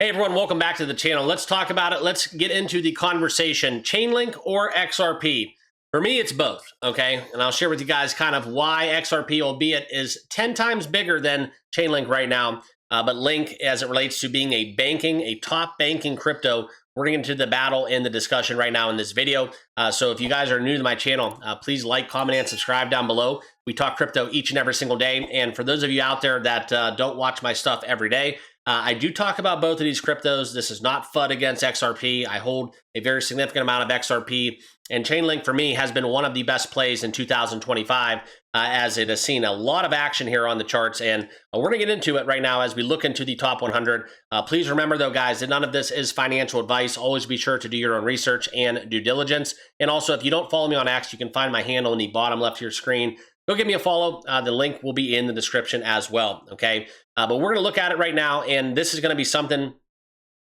Hey everyone, welcome back to the channel. Let's talk about it. Let's get into the conversation. Chainlink or XRP? For me, it's both, okay? And I'll share with you guys kind of why XRP, albeit is 10 times bigger than Chainlink right now, but Link, as it relates to being a top banking crypto, we're going to get into the battle and the discussion right now in this video. So if you guys are new to my channel, please like, comment, and subscribe down below. We talk crypto each and every single day. And for those of you out there that don't watch my stuff every day, I do talk about both of these cryptos. This is not FUD against XRP. I hold a very significant amount of XRP. And Chainlink, for me, has been one of the best plays in 2025, as it has seen a lot of action here on the charts. And we're going to get into it right now as we look into the top 100. Please remember, though, guys, that none of this is financial advice. Always be sure to do your own research and due diligence. And also, if you don't follow me on X, you can find my handle in the bottom left of your screen. Go give me a follow. The link will be in the description as well, okay? But we're going to look at it right now, and this is going to be something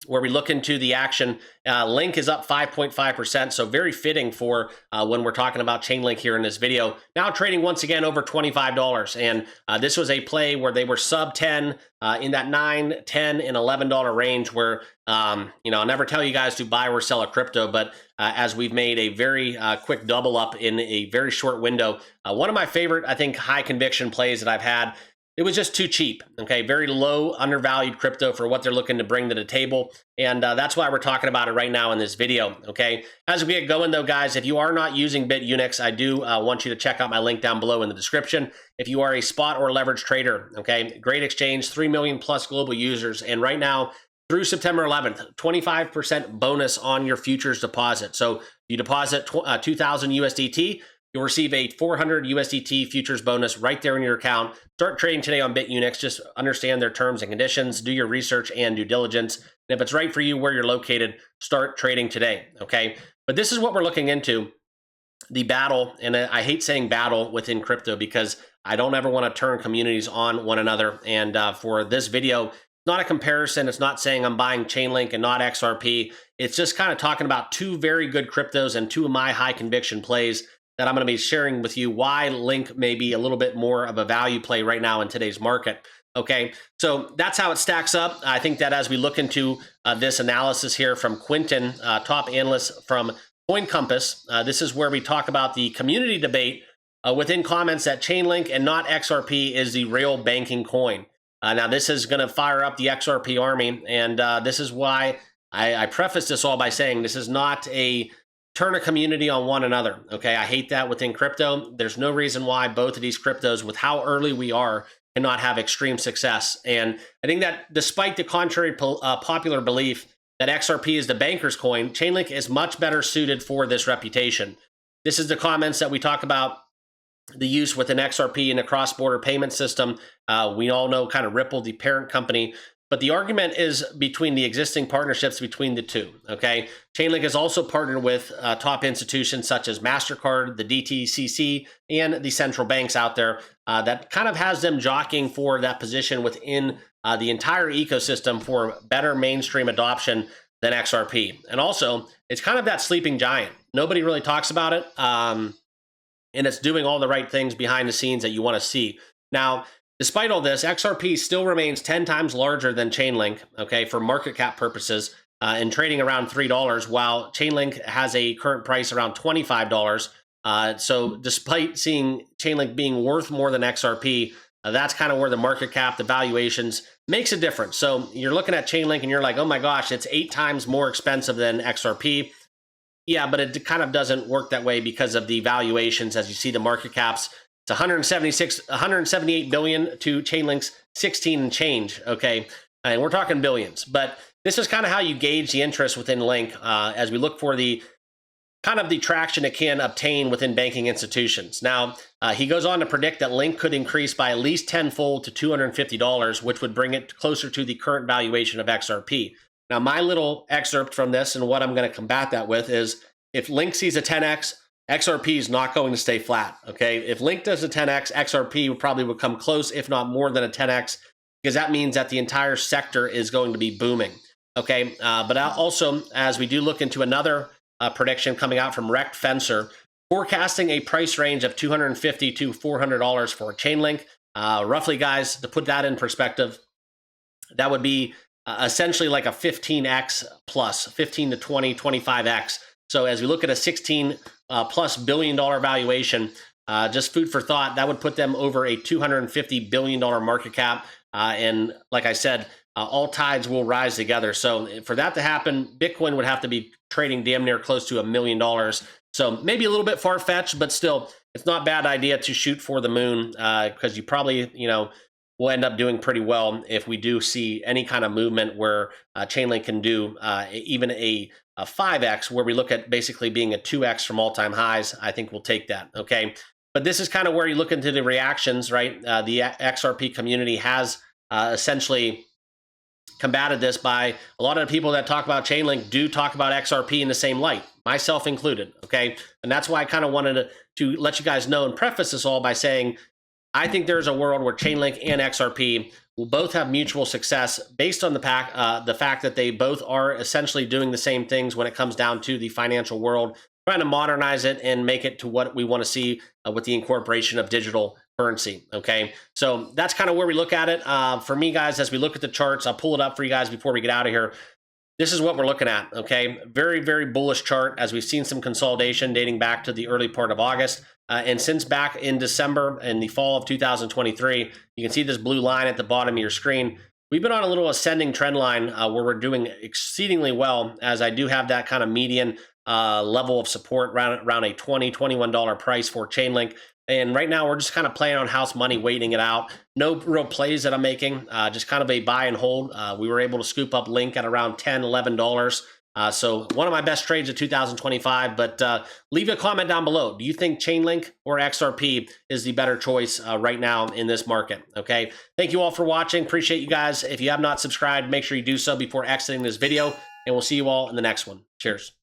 where we look into the action. Link is up 5.5%, so very fitting for when we're talking about Chainlink here in this video. Now trading once again over $25, and this was a play where they were sub 10 in that $9, $10, and $11 range where, you know, I'll never tell you guys to buy or sell a crypto, but as we've made a very quick double up in a very short window. One of my favorite, I think, high conviction plays that I've had. It was just too cheap, okay? Very low, undervalued crypto for what they're looking to bring to the table. And that's why we're talking about it right now in this video, okay? As we get going, though, guys, if you are not using BITUNIX, I do want you to check out my link down below in the description. If you are a spot or leverage trader, okay? Great exchange, 3 million plus global users. And right now, through September 11th, 25% bonus on your futures deposit. So you deposit 2,000 USDT, you'll receive a 400 USDT futures bonus right there in your account. Start trading today on BITUNIX. Just understand their terms and conditions, do your research and due diligence. And if it's right for you where you're located, start trading today, okay? But this is what we're looking into, the battle, and I hate saying battle within crypto because I don't ever want to turn communities on one another. And for this video, not a comparison. It's not saying I'm buying Chainlink and not XRP. It's just kind of talking about two very good cryptos and two of my high conviction plays that I'm going to be sharing with you why Link may be a little bit more of a value play right now in today's market. Okay, so that's how it stacks up. I think that as we look into this analysis here from Quinton, top analyst from Coin Compass, this is where we talk about the community debate within comments that Chainlink and not XRP is the real banking coin. Now, this is going to fire up the XRP army, and this is why I preface this all by saying this is not a turn a community on one another, okay? I hate that within crypto. There's no reason why both of these cryptos, with how early we are, cannot have extreme success. And I think that despite the contrary popular belief that XRP is the banker's coin, Chainlink is much better suited for this reputation. This is the comments that we talk about the use within XRP in a cross-border payment system. We all know kind of Ripple, the parent company, but the argument is between the existing partnerships between the two, okay? Chainlink has also partnered with top institutions such as MasterCard, the DTCC, and the central banks out there that kind of has them jockeying for that position within the entire ecosystem for better mainstream adoption than XRP. And also, it's kind of that sleeping giant. Nobody really talks about it, and it's doing all the right things behind the scenes that you want to see. Now, despite all this, XRP still remains 10 times larger than Chainlink, okay, for market cap purposes, and trading around $3, while Chainlink has a current price around $25. So despite seeing Chainlink being worth more than XRP, that's kind of where the market cap, the valuations, makes a difference. So you're looking at Chainlink and you're like, oh my gosh, it's 8 times more expensive than XRP. Yeah, but it kind of doesn't work that way because of the valuations. As you see, the market caps, it's 178 billion to Chainlink's 16 and change, okay? And we're talking billions. But this is kind of how you gauge the interest within Link as we look for the kind of the traction it can obtain within banking institutions. Now, he goes on to predict that Link could increase by at least tenfold to $250, which would bring it closer to the current valuation of XRP. Now, my little excerpt from this and what I'm going to combat that with is if Link sees a 10x, XRP is not going to stay flat, okay? If Link does a 10x, XRP probably would come close, if not more than a 10x, because that means that the entire sector is going to be booming, okay? But also, as we do look into another prediction coming out from Wrecked Fencer, forecasting a price range of $250 to $400 for Chainlink. Roughly, guys, to put that in perspective, that would be essentially like a 15x plus, 15 to 20, 25x. So as we look at a 16 plus billion dollar valuation, just food for thought, that would put them over a $250 billion market cap. And like I said, all tides will rise together. So for that to happen, Bitcoin would have to be trading damn near close to $1 million. So maybe a little bit far-fetched, but still, it's not a bad idea to shoot for the moon, because you probably, will end up doing pretty well if we do see any kind of movement where Chainlink can do even a 5x, where we look at basically being a 2x from all-time highs. I think we'll take that, okay? But this is kind of where you look into the reactions, right? The XRP community has essentially combated this by a lot of the people that talk about Chainlink do talk about XRP in the same light, myself included, okay? And that's why I kind of wanted to let you guys know and preface this all by saying, I think there's a world where Chainlink and XRP will both have mutual success based on the fact that they both are essentially doing the same things when it comes down to the financial world, trying to modernize it and make it to what we want to see with the incorporation of digital currency, okay? So that's kind of where we look at it. For me, guys, as we look at the charts, I'll pull it up for you guys before we get out of here. This is what we're looking at, okay? Very, very bullish chart as we've seen some consolidation dating back to the early part of August. And since back in December and the fall of 2023, you can see this blue line at the bottom of your screen. We've been on a little ascending trend line where we're doing exceedingly well, as I do have that kind of median level of support around a $20, $21 price for Chainlink. And right now we're just kind of playing on house money, waiting it out. No real plays that I'm making, just kind of a buy and hold. We were able to scoop up Link at around $10, $11. So one of my best trades of 2025, but leave a comment down below. Do you think Chainlink or XRP is the better choice right now in this market? Okay. Thank you all for watching. Appreciate you guys. If you have not subscribed, make sure you do so before exiting this video, and we'll see you all in the next one. Cheers.